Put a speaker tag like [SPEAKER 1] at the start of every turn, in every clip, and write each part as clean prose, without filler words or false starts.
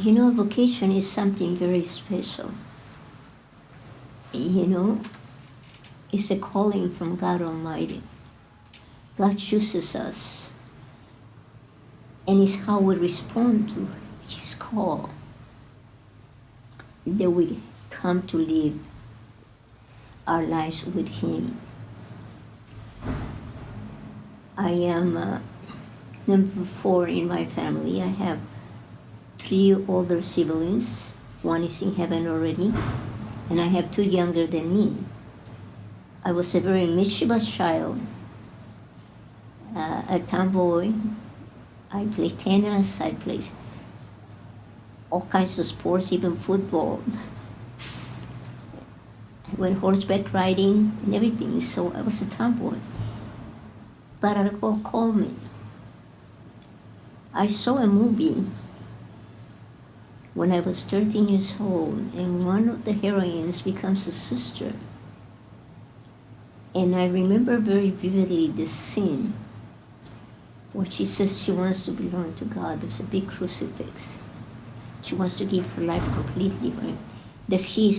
[SPEAKER 1] Vocation is something very special. It's a calling from God Almighty. God chooses us, and it's how we respond to His call that we come to live our lives with Him. I am number 4 in my family. I have 3 older siblings. 1 is in heaven already, and I have 2 younger than me. I was a very mischievous child, a tomboy. I played tennis, I played all kinds of sports, even football. I went horseback riding and everything, so I was a tomboy. But God called me. I saw a movie when I was 13 years old, and one of the heroines becomes a sister. And I remember very vividly this scene where she says she wants to belong to God. There's a big crucifix. She wants to give her life completely, right? That He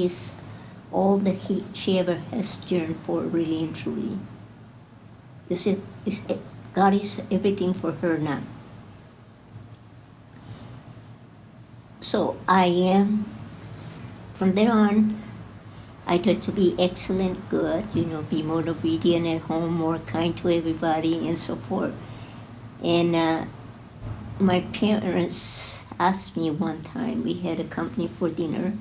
[SPEAKER 1] is all that she ever has yearned for, really and truly. God is everything for her now. So from there on, I tried to be excellent, good, be more obedient at home, more kind to everybody, and so forth. And my parents asked me one time, we had a company for dinner,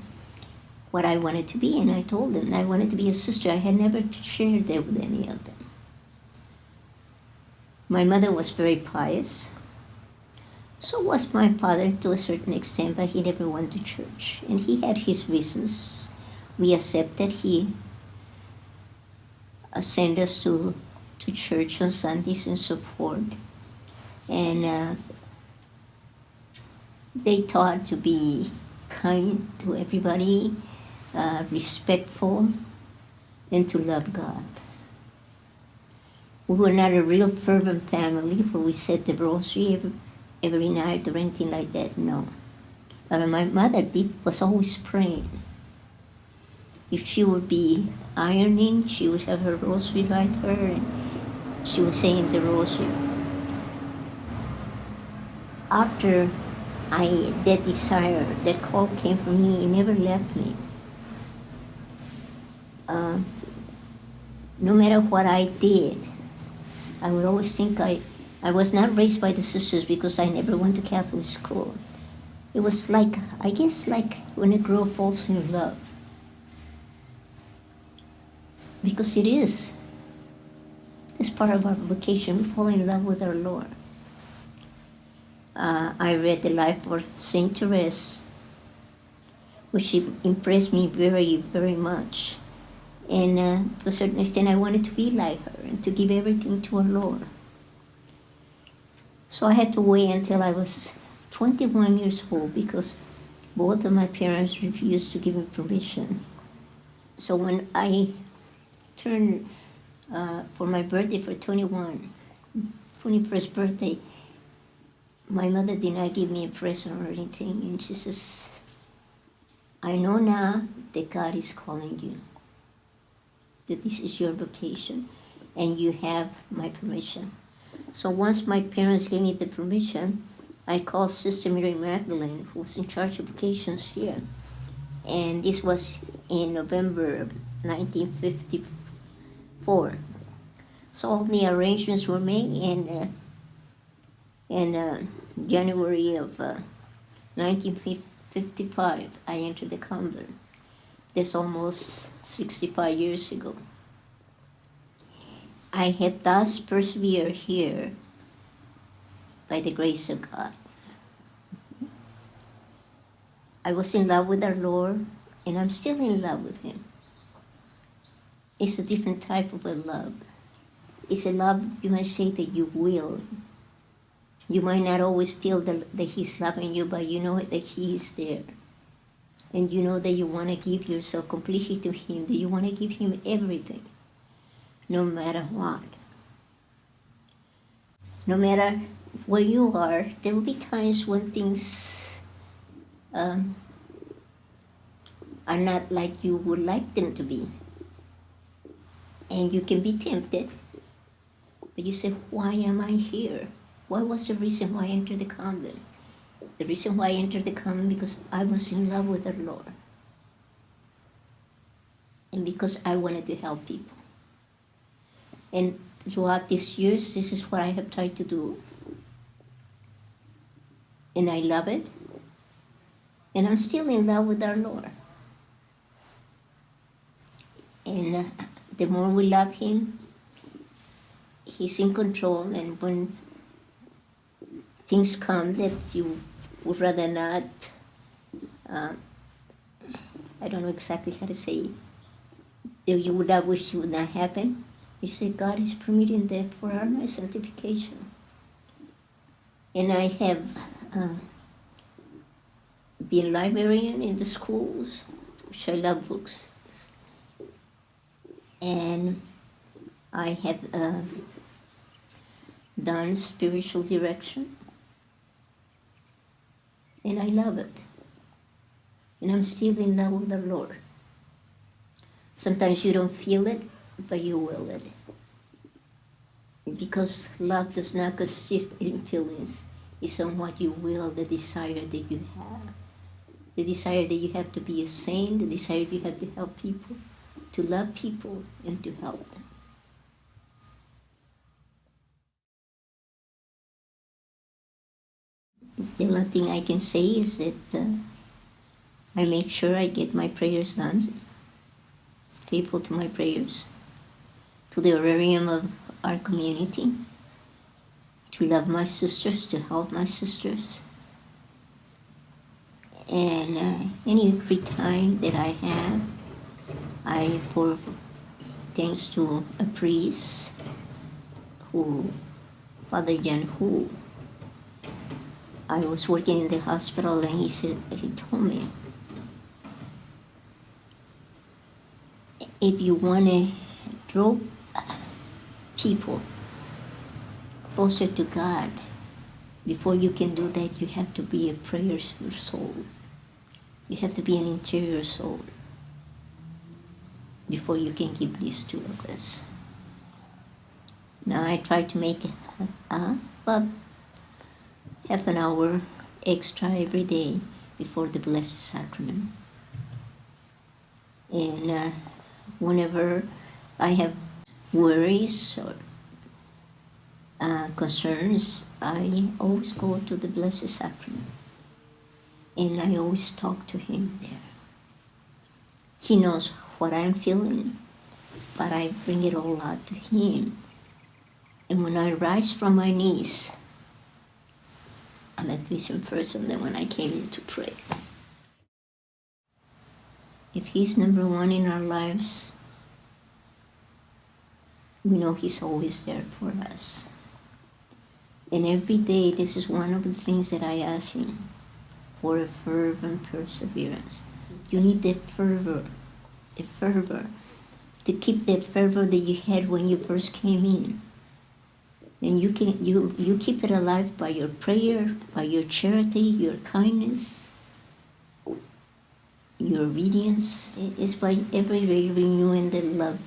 [SPEAKER 1] what I wanted to be, and I told them I wanted to be a sister. I had never shared that with any of them. My mother was very pious. So was my father to a certain extent, but he never went to church. And he had his reasons. We accepted. He sent us to church on Sundays and so forth. And they taught to be kind to everybody, respectful, and to love God. We were not a real fervent family, for we said the rosary every night or anything like that, no. But my mother was always praying. If she would be ironing, she would have her rosary by her, and she was saying the rosary. After that desire, that call came from me, it never left me. No matter what I did, I would always think I was not raised by the sisters because I never went to Catholic school. It was like when a girl falls in love. Because it is. It's part of our vocation. We fall in love with our Lord. I read the life of Saint Therese, which impressed me very, very much. And to a certain extent, I wanted to be like her and to give everything to our Lord. So I had to wait until I was 21 years old because both of my parents refused to give me permission. So when I turned for my birthday for 21st birthday, my mother did not give me a present or anything. And she says, I know now that God is calling you, that this is your vocation, and you have my permission. So once my parents gave me the permission, I called Sister Mary Magdalene, who was in charge of vocations here. And this was in November of 1954. So all the arrangements were made, and in January of 1955, I entered the convent. That's almost 65 years ago. I have thus persevered here by the grace of God. I was in love with our Lord, and I'm still in love with Him. It's a different type of a love. It's a love, you might say, that you will. You might not always feel that He's loving you, but you know that He is there. And you know that you want to give yourself completely to Him, that you want to give Him everything, no matter what. No matter where you are, there will be times when things are not like you would like them to be. And you can be tempted, but you say, why am I here? What was the reason why I entered the convent? The reason why I entered the convent because I was in love with the Lord. And because I wanted to help people. And throughout these years, this is what I have tried to do. And I love it. And I'm still in love with our Lord. And the more we love Him, He's in control. And when things come that you would rather not, I don't know exactly how to say it, that you would not wish it would not happen, you say, God is permitting that for our sanctification. And I have been librarian in the schools, which I love books. And I have done spiritual direction. And I love it. And I'm still in love with the Lord. Sometimes you don't feel it, but you will it. Because love does not consist in feelings. It's on what you will, the desire that you have. The desire that you have to be a saint, the desire that you have to help people, to love people, and to help them. The only thing I can say is that I make sure I get my prayers done, faithful to my prayers, to the orarium of our community, to love my sisters, to help my sisters. And any free time that I have, for thanks to a priest, Father Jan, who I was working in the hospital, and he told me, if you want to draw people closer to God, before you can do that, you have to be a prayer soul. You have to be an interior soul before you can give this to others. Now I try to make about half an hour extra every day before the Blessed Sacrament. And whenever I have worries or concerns, I always go to the Blessed Sacrament. And I always talk to Him there. He knows what I'm feeling, but I bring it all out to Him. And when I rise from my knees, I'm a different person than when I came in to pray. If He's number one in our lives, we know He's always there for us. And every day, this is one of the things that I ask Him, for a fervent perseverance. You need that fervor, to keep that fervor that you had when you first came in. And you keep it alive by your prayer, by your charity, your kindness, your obedience. It's by every day renewing the love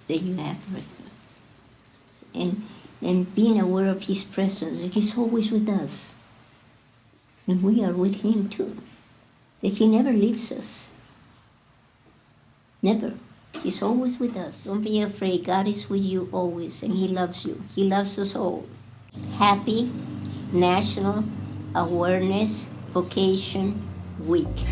[SPEAKER 1] that you have right now. And being aware of His presence. He's always with us. And we are with Him too. That He never leaves us. Never. He's always with us. Don't be afraid. God is with you always, and He loves you. He loves us all. Happy National Awareness Vocation Week.